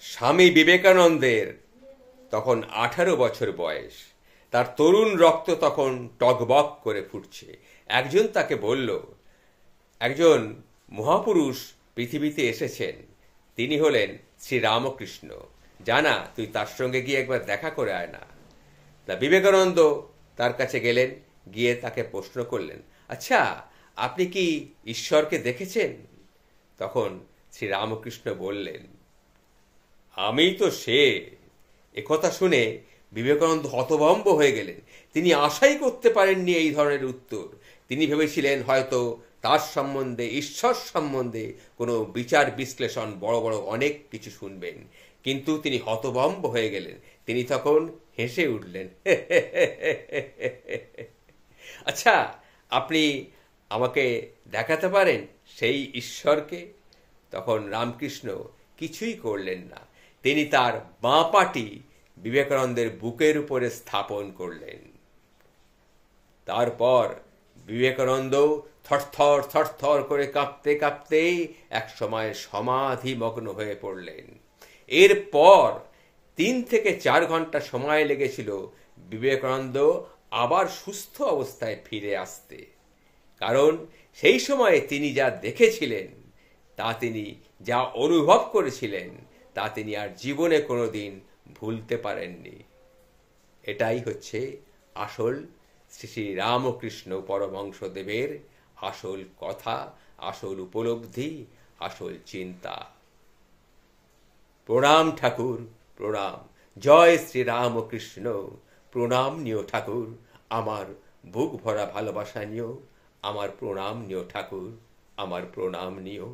স্বামী বিবেকানন্দের তখন 18 বছর বয়স। তার তরুণ রক্ত তখন টগবগ করে ফুটছে। একজন তাকে বলল, একজন মহাপুরুষ পৃথিবীতে এসেছেন, তিনি হলেন শ্রী রামকৃষ্ণ। জানা, তুই তার সঙ্গে গিয়ে একবার দেখা করে আয় না। তা বিবেকানন্দ তার কাছে গেলেন, গিয়ে তাকে প্রশ্ন করলেন, আচ্ছা, আপনি কি ঈশ্বরকে দেখেছেন? তখন শ্রী রামকৃষ্ণ বললেন, আমি তো সে। একথা শুনে বিবেকানন্দ হতভম্ব হয়ে গেলেন। তিনি আশাই করতে পারেননি এই ধরনের উত্তর। তিনি ভেবেছিলেন হয়তো তার সম্বন্ধে, ঈশ্বর সম্বন্ধে কোনো বিচার বিশ্লেষণ, বড় বড় অনেক কিছু শুনবেন। কিন্তু তিনি হতভম্ব হয়ে গেলেন। তিনি তখন হেসে উঠলেন, আচ্ছা, আপনি আমাকে দেখাতে পারেন সেই ঈশ্বরকে? তখন রামকৃষ্ণ কিছুই করলেন না। তিনি তার বাঁ পাটি বিবেকানন্দের বুকের উপরে স্থাপন করলেন। তারপর বিবেকানন্দ থরথর থরথর করে কাঁপতে কাঁপতে একসময় সমাধিমগ্ন হয়ে পড়লেন। এরপর 3 থেকে 4 ঘন্টা সময় লেগেছিল বিবেকানন্দ আবার সুস্থ অবস্থায় ফিরে আসতে। কারণ সেই সময়ে তিনি যা দেখেছিলেন, তা তিনি যা অনুভব করেছিলেন, তা তিনি আর জীবনে কোনোদিন ভুলতে পারেননি। এটাই হচ্ছে আসল শ্রী শ্রী রামকৃষ্ণ পরমহংসদেবের আসল কথা, আসল উপলব্ধি, আসল চিন্তা। প্রণাম ঠাকুর, প্রণাম। জয় শ্রী রামকৃষ্ণ। প্রণাম নিও ঠাকুর, আমার বুক ভরা ভালোবাসা নিও। আমার প্রণাম নিও ঠাকুর, আমার প্রণাম নিও।